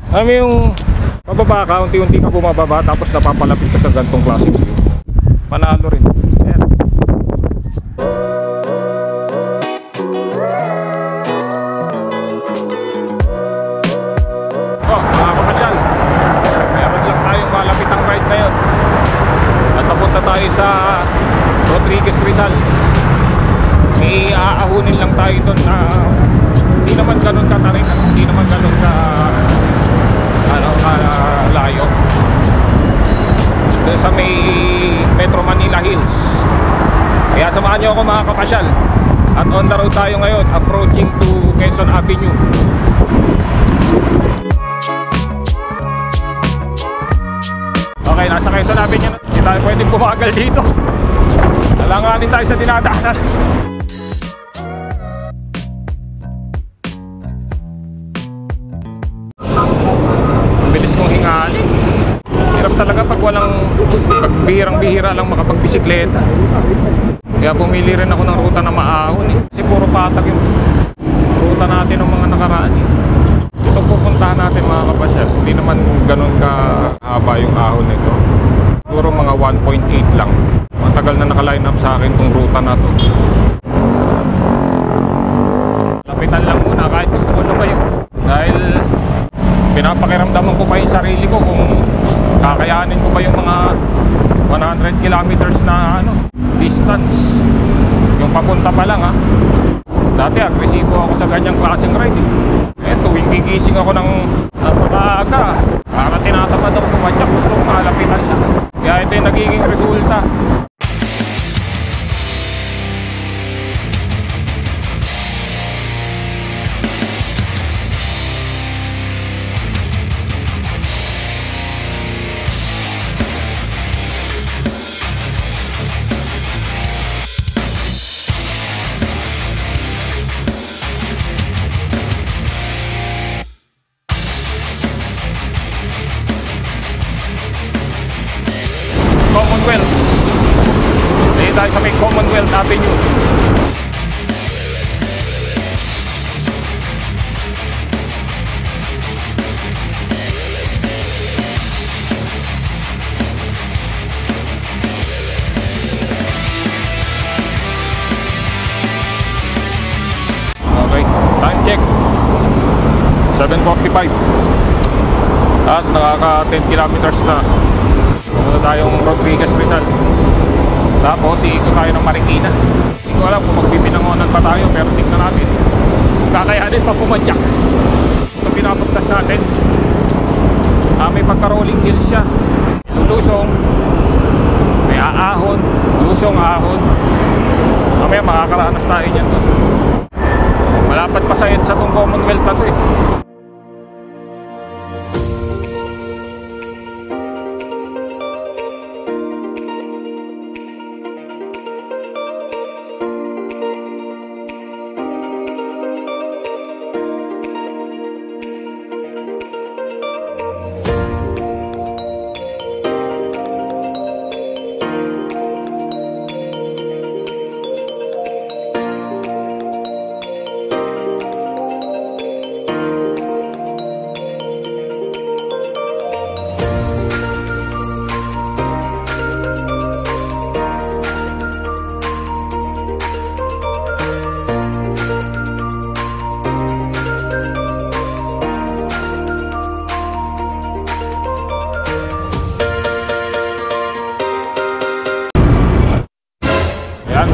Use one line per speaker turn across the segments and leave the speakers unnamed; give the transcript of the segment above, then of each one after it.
Alam mo yung pababa ka, unti-unti ka bumababa tapos napapalapit ka sa gantong klase view. Panalo rin. Ayan. Oh, mga kapasyal, meron lang tayong malapitang ride ngayon. At napunta tayo sa Rodriguez Rizal. May aahunin lang tayo doon na hindi naman ganun katarik at hindi naman ganun ka layo. Doon sa may Metro Manila Hills. Kaya samahan nyo ako mga kapasyal. At on the road tayo ngayon, approaching to Quezon Avenue. Okay, nasa Quezon Avenue na. Hindi tayo pwedeng bumagal dito. Nalanganin tayo sa dinadaanan. Ang bilis kong hingali. Hirap talaga pag walang pagbihirang-bihira lang makapagbisikleta. Kaya pumili rin ako ng ruta na maahon eh. Kasi puro patag yung ruta natin ng mga nakaraan eh. Ito pupuntahan natin mga kapasyal. Hindi naman ganun kahaba yung ahon nito. Siguro mga 1.8 lang. Matagal na naka-line up sa akin tong ruta na to. Lapitan lang muna kahit gusto ko lumayo. Dahil pinapakiramdaman ko pa yung sarili ko kung kakayanin ko ba yung mga 100 kilometers na distance. Yung papunta pa lang ha. Dati agresibo ako sa ganyang klaseng ride eh. Tuwing gigising ako ng napakaaga, para tinatamad ako pumadyak, gusto kong malapitan lang. Kaya ito yung nagiging resulta. Commonwealth. Dahil tayo sa may Commonwealth Avenue. Okay, time check 7:45. At nakaka 10 kilometers na. Pumunta tayong Rodriguez Rizal. Tapos iikot tayo ng Marikina. Hindi ko alam kung magbibinangonan pa tayo, pero tignan natin. Kakayanin pa pumadyak. Ito pinapagtas natin. May pagka-rolling hill siya. Lulusong, may aahon, lusong ahon. Mamaya makakaranas tayo dyan doon. Malapad pa sa EDSA itong Commonwealth na ito eh.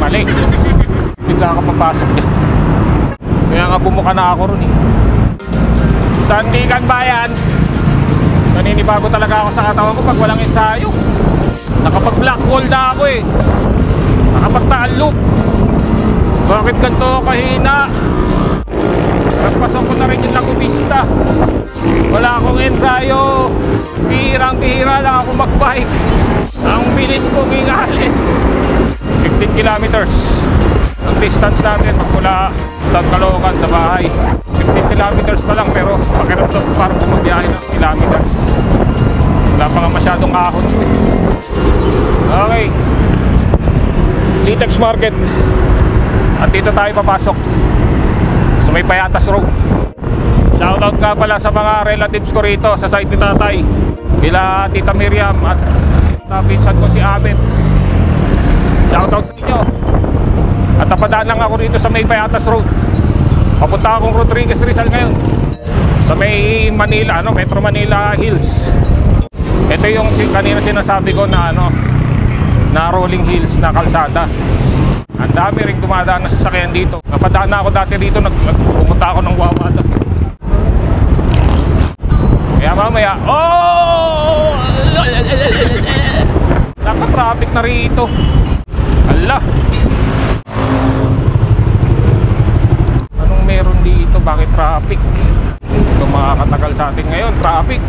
Mali. Bigla ka papasok dyan. Kaya nga bumuka na ako ron eh. Sandigan Bayan. Naninibago talaga ako sa katawan ko pag walang ensayo. Nakapag-black hole na ako eh. Nakapagtaan loop. Bakit ganito kahina? Tapos pasok ko na rin yung Lagubista. Wala akong ensayo. Bihirang-bihira lang ako magbike. Ang bilis ko gingalit. 15 kilometers ang distance natin magmula sa Caloocan sa bahay. 15 kilometers pa lang pero pakiramdam ko parang bumabiyahe ng kilometers. Wala pa nga masyadong ahon. Okay, Litex Market. At dito tayo papasok sa may Payatas Road. Shoutout nga pala sa mga relatives ko rito sa side ni tatay. Kila Tita Miriam at pinsan ko si Abet. Shoutout sa inyo. At napadaan lang ako rito sa may Payatas Road. Papunta akong Rodriguez Rizal ngayon. Sa may Manila, Metro Manila Hills. Ito yung kanina sinasabi ko na na rolling hills na kalsada. Ang dami ring dumadaan na sasakyan dito. Napadaan na ako dati dito, pumunta ako ng Wawa. Kaya mamaya, naka-traffic na rito. Ala, anong meron dito? Bakit traffic? Ito makakatagal sa atin ngayon, traffic.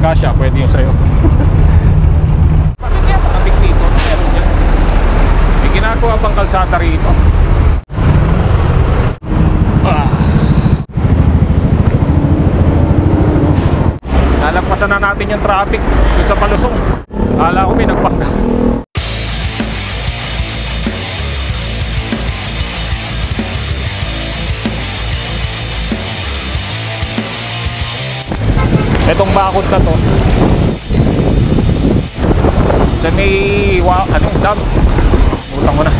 Pagkasya, pwede yung sa'yo. Bakit kaya traffic dito? Ano meron dyan? May ginagawa bang kalsada rito? Nalampasan na natin yung traffic dito sa Palusong. Akala ko may nagpangga. Itong bakod na to sa may dam. Utang ko na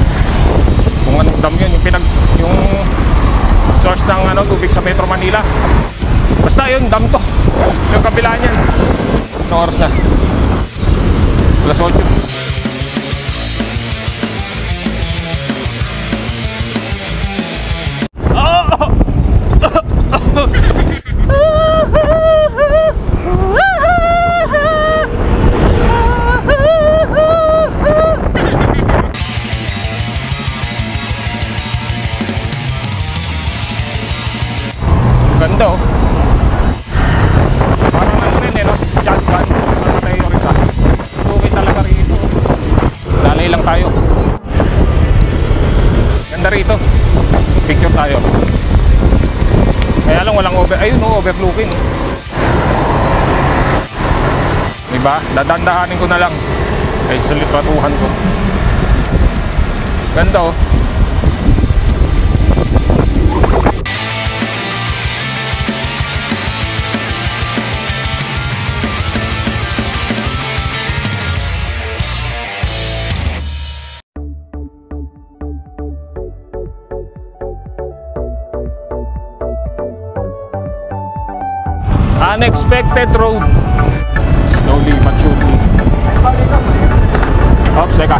kung anong dam yun, yung source ng tubig sa Metro Manila. Basta yun, dam to. Yung kabila niyan. Anong oras na? Alas 8. Ganda oh. Parang rin jazz band. Parang tayo rito. Tuwi talaga rito. Lalay lang tayo. Ganda rito. Picture tayo. Kaya lang walang ayun overlooking. Diba? Dadandahanin ko na lang. Ay sulit patuhan ko. Ganda oh. Unexpected road. Slowly but surely. Oops, teka.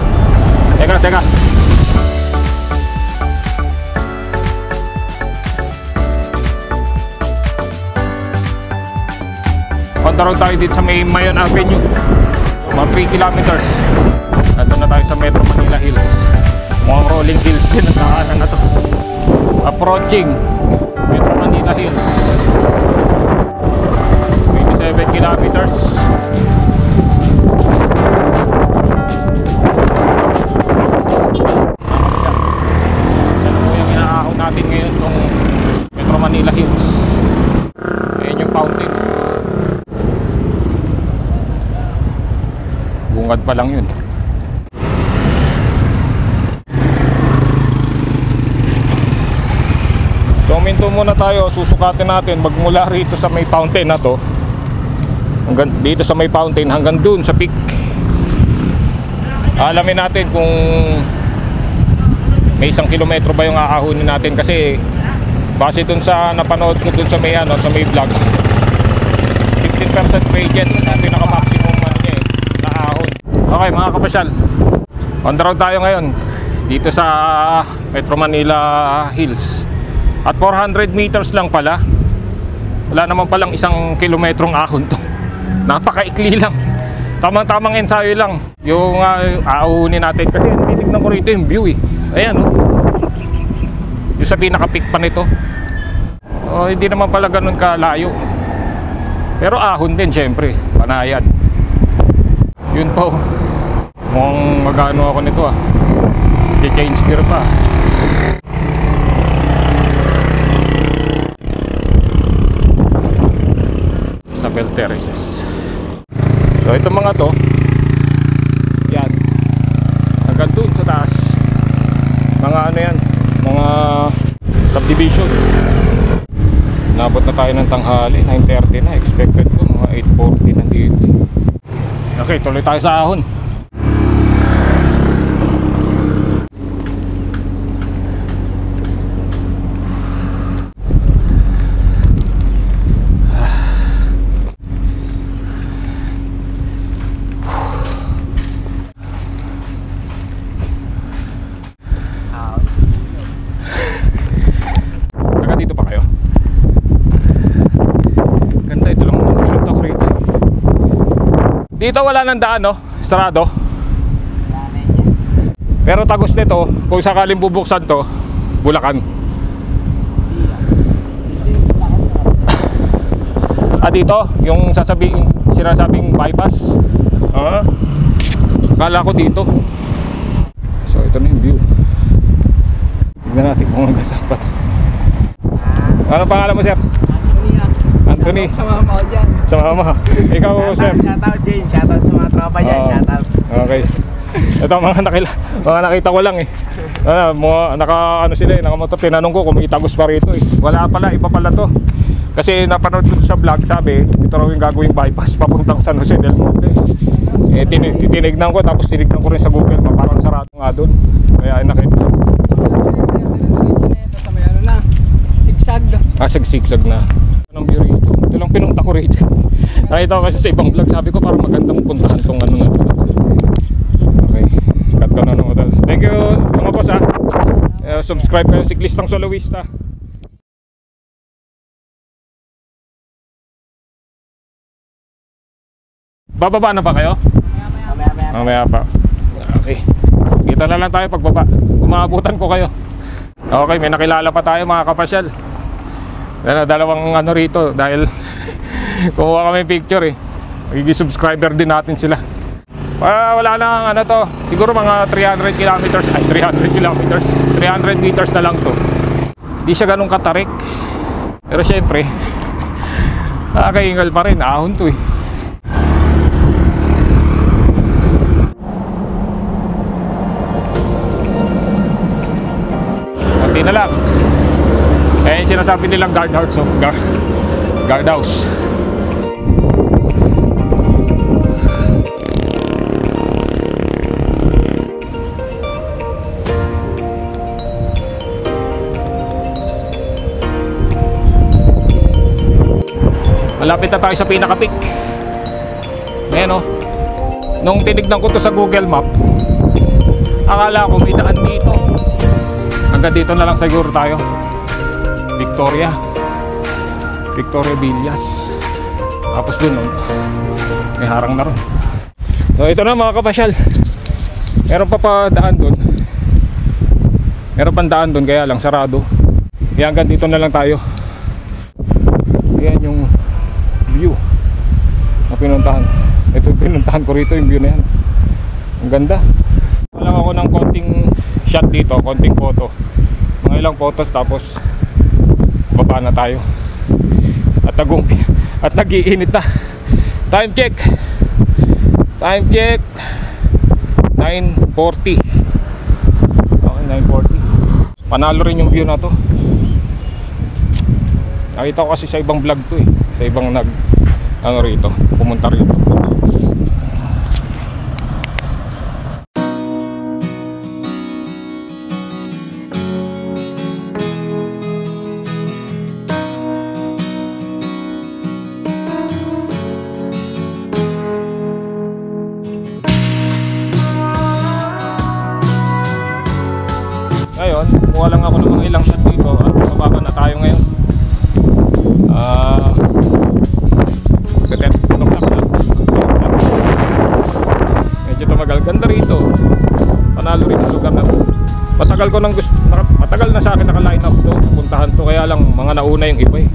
Punta road tayo dito sa may Mayon Avenue. Mga 3 kilometers. Nandun na tayo sa Metro Manila Hills. Mukhang rolling hills din ang daanan na to. Approaching Metro Manila Hills. 7 kilometers. Yan po yung inaahon natin ngayon itong Metro Manila Hills. Ayan yung fountain. Bungad pa lang yun. So minto muna tayo, susukatin natin magmula rito sa may fountain na to dito sa may fountain hanggang dun sa peak. Alamin natin kung may 1 kilometro ba yung aahunin natin, kasi base dun sa napanood ko dun sa may sa may vlog, 15% gradient ang pinaka maximum niya na ahon. Okay mga kapasyal, on the road tayo ngayon dito sa Metro Manila Hills at 400 meters lang pala. Wala naman palang 1 kilometrong ahon to. Napakaikli lang. Tamang-tamang ensayo lang yung aahunin natin, kasi titignan ko rito yung view eh. Ayan oh. Yung sa pinaka-peak pa nito. Hindi naman pala ganun kalayo. Pero ahon din syempre, panayan. Yun po. Mukhang magano ako nito ah. I-change gear pa. Isabel Terraces. So itong mga to, yan, hanggang dun sa taas, mga ano yan, mga subdivision. Nabot na tayo ng tanghali, 9:30 na. Expected ko mga 8:40 nandito. Okay, tuloy tayo sa ahon. Dito wala nang daan, no? Sarado. Pero tagos nito, kung sakaling bubuksan to, Bulacan. Dito, yung sinasabing bypass. Akala ko dito. So ito na yung view. Tignan natin kung hanggang sapat. Ano pangalan mo, sir? Anthony.
Sa mama ko dyan.
Sa mama. Ikaw, sir.
Shoutout Jane. Shoutout sa mga tropa dyan. Shoutout.
Okay. Ito mga nakita ko lang eh. Naka ano sila eh, nakamotor. Tinanong ko kung may tagos pa rito eh. Wala pala, iba pala to. Kasi napanood ko sa vlog, sabi ito raw yung gagawing bypass papuntang San Jose del Monte. Tinignan ko, tapos tinignan ko rin sa Google Map, parang sarado nga doon. Kaya nakita ko.
Sa may ano na, sigsag.
Sigsag na. Anong view rito? Ito lang pinunta ko rito. Nakita ko kasi sa ibang vlog, sabi ko parang magandang puntahan tong ano na. Okay, cut ko na ng hotel. Thank you mga boss ha. Subscribe kayo, Siklistang Soloista. Bababa na ba kayo? Mamaya pa. Okay, kita na lang tayo pagbaba. Umaabutan ko kayo. Okay, may nakilala pa tayo mga kapasyal. Dalawang ano rito dahil kumuha kami picture eh. Magiging subscriber din natin sila. Wala lang ano to, siguro mga 300 kilometers, 300 kilometers, 300 meters na lang to. Di siya ganun katarik. Pero syempre, nakakaingal pa rin, ahon to eh. Konti na lang. Eh, sinasabi nilang guardhouse, so guardhouse. Malapit na tayo sa pinaka-peak. Ayan o. Nung tinignan ko to sa Google Map, akala ko may daan dito. Hanggang dito na lang siguro tayo. Victoria Villas. Tapos dun may harang na ron. So ito na mga kapasyal. Meron pa daan dun. Meron pang daan dun, kaya lang sarado. Kaya hanggang dito na lang tayo. Ayan yung view na pinuntahan. Ito yung pinuntahan ko rito, yung view na yan. Ang ganda. Wala ako ng konting shot dito, konting photo. Mga ilang photos, tapos baba na tayo. At nag-iinit na. Time check 9:40. Okay, 9:40. Panalo rin yung view na to. Nakita ko kasi sa ibang vlog to eh. Sa ibang ano rito, pumunta rito. Ngayon, kumuha lang ako ng mga ilang shot dito at bababa na tayo ngayon. Medyo tumagal. Ganda rito. Panalo rin yung lugar na to. Matagal na sa akin naka-line up to. Puntahan to, kaya lang mga nauna yung iba eh.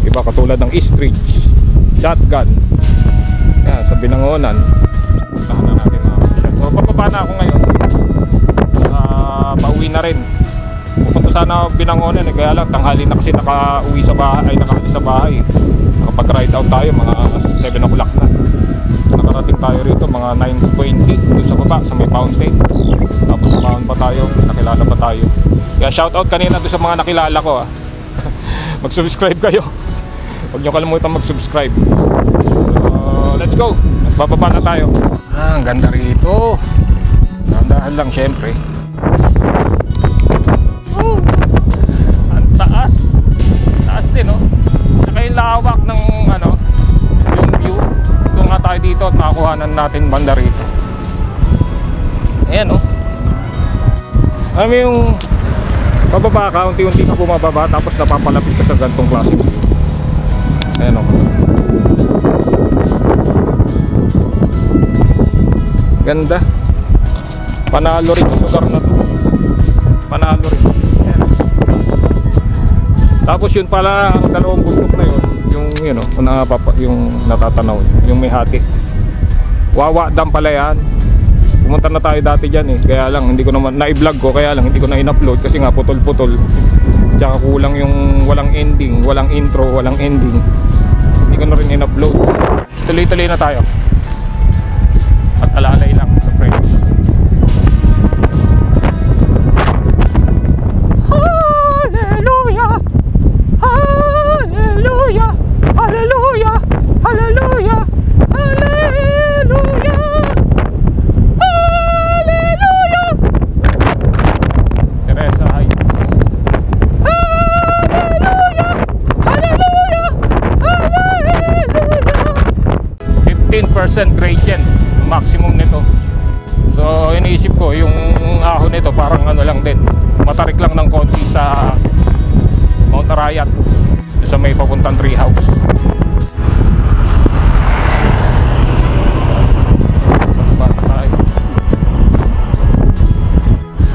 Iba katulad ng East Ridge, Shotgun. Yan, sa Binangonan. Puntahan na natin mga kapatid. So So bababa na ako ngayon. Pauwi na rin. Pupunta sana Binangonan kaya lang tanghali na kasi nakauwi sa bahay, nakaalis sa bahay. Nakapag-ride out tayo mga 7 o'clock na. Nakarating tayo rito mga 9:20 doon sa baba sa may fountain. Tapos samahan pa tayo, nakilala pa tayo. Kaya shoutout kanina doon sa mga nakilala ko Mag-subscribe kayo. Huwag nyo kalimutan mag-subscribe. Let's go. Bababa na tayo. Ang ganda rito. Dahan lang syempre. Ang taas. Taas din Saka yung lawak ng yung view. Doon nga tayo dito at nakakuhanan natin banda rito. Ayan alam mo yung pababa ka, unti-unti ka bumababa tapos napapalapit ka sa gantong klase. Ayan ganda. Panalo rin yung lugar na to. Panalo rin. Ayan. Tapos yun pala ang dalawang bundok na yun. Yung natatanaw, yung may hati. Wawa Dam pala yan. Pumunta na tayo dati dyan kaya lang hindi ko naman na-vlog ko, kaya lang hindi ko na in-upload kasi nga putol-putol. Tsaka kulang yung walang ending, walang intro, walang ending. Hindi ko na rin in-upload. Tuloy-tuloy na tayo. At alalay lang sa friend. Hallelujah! Hallelujah! Hallelujah! Hallelujah! Hallelujah! Hallelujah! Teresa Heights. Hallelujah! Hallelujah! Hallelujah! 15% gradient maximum nito. So iniisip ko yung ahon nito parang lang din, matarik lang ng konti sa Mount Arayat sa may papuntang Treehouse.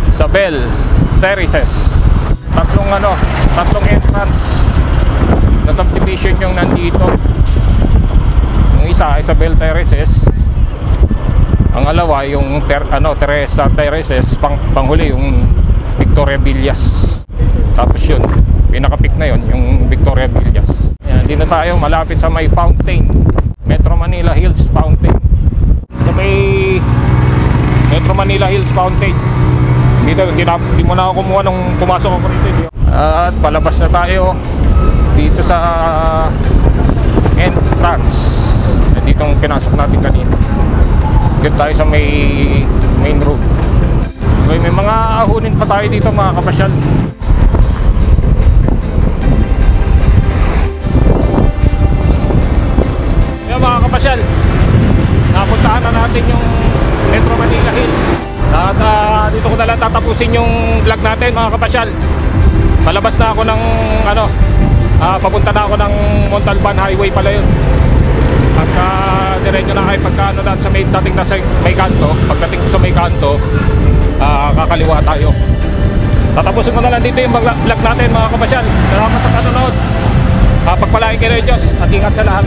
Isabel Terraces. Tatlong entrance na subdivision yung nandito. Yung isa Isabel Terraces, ang alawa yung Teresa Terraces, panghuli yung Victoria Villas. Tapos yun, pinaka-peak na yun, yung Victoria Villas. Ayan, hindi na tayo malapit sa may fountain, Metro Manila Hills Fountain. Sa may Metro Manila Hills Fountain. Hindi mo na ako kumuha nung pumasok ako rito. At palabas na tayo dito sa entrance. Dito ang pinasok natin kanina. Dito tayo sa main road. So, may mga ahunin pa tayo dito mga kapasyal. Yan mga kapasyal, napuntahan na natin yung Metro Manila Hills. At dito ko na lang tatapusin yung vlog natin mga kapasyal. Palabas na ako ng papunta na ako ng Montalban Highway pala yun. At diretso na kayo pagka sa may dating na sa may kanto. Pagdating ko sa may kanto, kakaliwa tayo. Tatapusin ko na lang dito yung vlog natin mga kapasyal. Salamat sa panonood. Pagpalain kayo Diyos at ingat sa lahat.